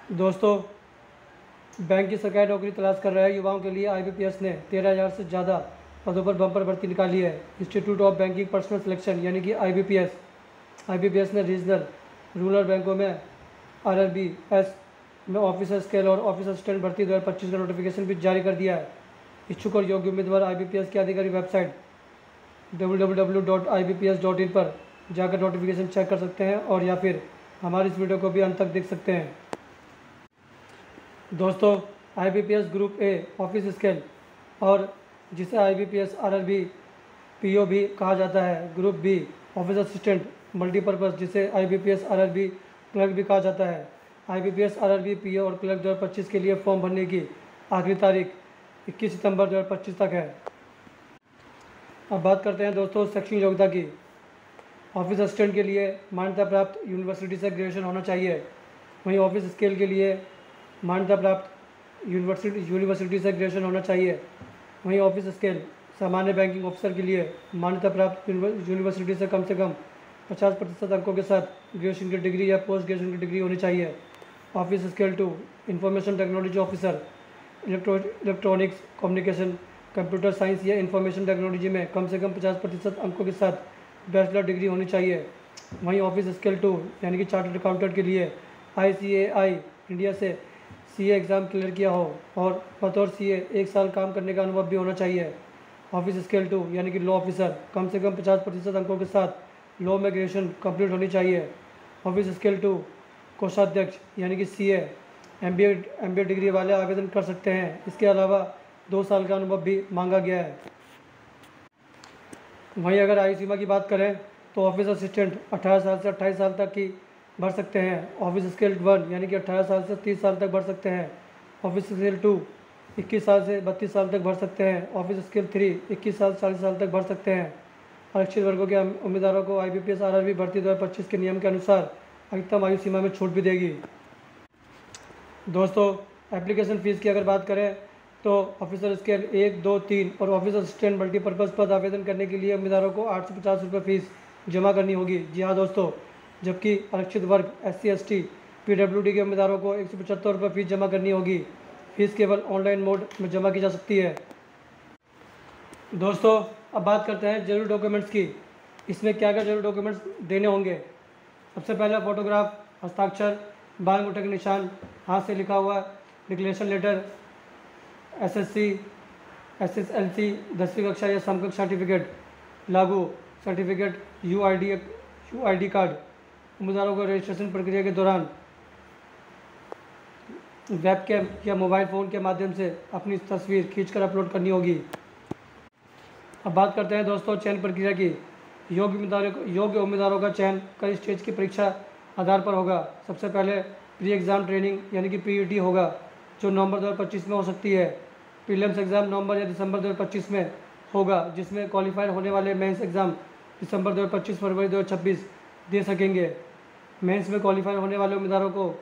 दोस्तों, बैंक की सरकारी नौकरी तलाश कर रहे युवाओं के लिए आईबीपीएस ने 13,000 से ज़्यादा पदों पर बम्पर भर्ती निकाली है। Institute of banking personal selection यानी कि आईबीपीएस ने रीजनल रूरल बैंकों में आरआरबीएस में ऑफिसर स्केल और ऑफिस असिस्टेंट भर्ती 2025 का नोटिफिकेशन भी जारी कर दिया है। इच्छुक और योग्य उम्मीदवार आईबीपीएस की आधिकारिक वेबसाइट www.ibps.in पर जाकर नोटिफिकेशन चेक कर सकते हैं और या फिर हमारी इस वीडियो को भी अंत तक देख सकते हैं। दोस्तों, IBPS group A office scale और जिसे आईबीपीएस आरआरबी पीओ भी कहा जाता है, group B office assistant multipurpose जिसे आईबीपीएस आरआरबी क्लर्क भी कहा जाता है। आईबीपीएस आरआरबी पीओ और क्लर्क 2025 के लिए फॉर्म भरने की आखिरी तारीख 21 सितंबर 2025 तक है। अब बात करते हैं दोस्तों शैक्षणिक योग्यता की। ऑफिस असिस्टेंट के लिए मान्यता प्राप्त यूनिवर्सिटी से ग्रेजुएशन होना चाहिए। वहीं ऑफिस स्केल के लिए मान्यता प्राप्त यूनिवर्सिटी से ग्रेजुएशन होना चाहिए। वहीं ऑफिस स्केल सामान्य बैंकिंग ऑफिसर के लिए मान्यता प्राप्त यूनिवर्सिटी से कम 50% अंकों के साथ ग्रेजुएशन की डिग्री या पोस्ट ग्रेजुएशन की डिग्री होनी चाहिए। Office scale 2 information technology officer electronics communication computer science या इंफॉर्मेशन टेक्नोलॉजी में कम से कम 50% अंकों के साथ बैचलर डिग्री होनी चाहिए। वहीं ऑफिस स्केल 2 यानी कि चार्टर्ड अकाउंटेंट के लिए ICAI इंडिया से सीए एग्ज़ाम क्लियर किया हो और बतौर सीए 1 साल काम करने का अनुभव भी होना चाहिए। ऑफिस स्केल 2 यानी कि लॉ ऑफिसर कम से कम 50% अंकों के साथ लॉ में ग्रेजुएशन कंप्लीट होनी चाहिए। ऑफिस स्केल 2 कोषाध्यक्ष यानी कि सीए MBA डिग्री वाले आवेदन कर सकते हैं। इसके अलावा 2 साल का अनुभव भी मांगा गया है। वहीं अगर आयु सीमा की बात करें तो ऑफिस असिस्टेंट 18 साल से 28 साल तक की भर सकते हैं। ऑफिस स्केल 1 यानी कि 18 साल से 30 साल तक भर सकते हैं। ऑफिस स्केल 2 21 साल से 32 साल तक भर सकते हैं। ऑफिस स्केल 3 21 साल से 40 साल तक भर सकते हैं। आरक्षित वर्गों के उम्मीदवारों को आईबीपीएस आरआरबी भर्ती 2025 के नियम के अनुसार अधिकतम आयु सीमा में छूट भी देगी। दोस्तों, एप्लीकेशन फ़ीस की अगर बात करें तो ऑफिसर स्केल 1, 2, 3 और ऑफिस असिस्टेंट मल्टीपर्पज़ पद आवेदन करने के लिए उम्मीदवारों को 850 रुपये फ़ीस जमा करनी होगी। जी हाँ दोस्तों, जबकि आरक्षित वर्ग SC ST PWD के उम्मीदवारों को 175 रुपये फ़ीस जमा करनी होगी। फ़ीस केवल ऑनलाइन मोड में जमा की जा सकती है। दोस्तों, अब बात करते हैं जरूरी डॉक्यूमेंट्स की। इसमें क्या क्या जरूरी डॉक्यूमेंट्स देने होंगे। सबसे पहला फोटोग्राफ, हस्ताक्षर, बाल अंगूठे के निशान, हाथ से लिखा हुआ डिक्लेरेशन लेटर, SSC SSLC 10वीं कक्षा या समकक्ष सर्टिफिकेट, लागू सर्टिफिकेट, UID कार्ड। उम्मीदवारों को रजिस्ट्रेशन प्रक्रिया के दौरान वेबकैम या मोबाइल फ़ोन के माध्यम से अपनी तस्वीर खींचकर अपलोड करनी होगी। अब बात करते हैं दोस्तों चयन प्रक्रिया की। योग्य उम्मीदवारों का चयन कई स्टेज की परीक्षा आधार पर होगा। सबसे पहले प्री एग्ज़ाम ट्रेनिंग यानी कि PET होगा, जो नवंबर 2025 में हो सकती है। प्रीलिम्स एग्ज़ाम नवंबर या दिसंबर 2025 में होगा, जिसमें क्वालिफाइड होने वाले मेंस एग्ज़ाम दिसंबर 2025 फरवरी 2026 दे सकेंगे। मेंस में क्वालिफाइड होने वाले उम्मीदवारों को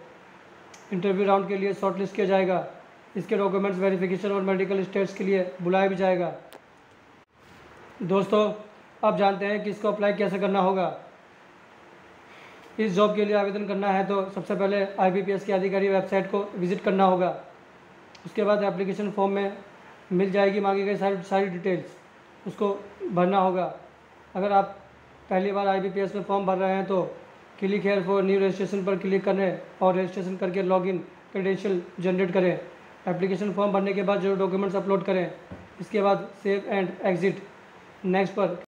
इंटरव्यू राउंड के लिए शॉर्टलिस्ट किया जाएगा। इसके डॉक्यूमेंट्स वेरिफिकेशन और मेडिकल टेस्ट के लिए बुलाया भी जाएगा। दोस्तों, अब जानते हैं कि इसको अप्लाई कैसे करना होगा। इस जॉब के लिए आवेदन करना है तो सबसे पहले आईबीपीएस की आधिकारिक वेबसाइट को विजिट करना होगा। उसके बाद एप्लीकेशन फॉर्म में मिल जाएगी मांगी गई सारी डिटेल्स, उसको भरना होगा। अगर आप पहली बार आईबीपीएस में फॉर्म भर रहे हैं तो click here for new registration पर क्लिक करें और रजिस्ट्रेशन करके लॉगिन क्रेडेंशियल जनरेट करें। एप्लीकेशन फॉर्म भरने के बाद जो डॉक्यूमेंट्स अपलोड करें, इसके बाद सेव एंड एग्जिट नेक्स्ट पर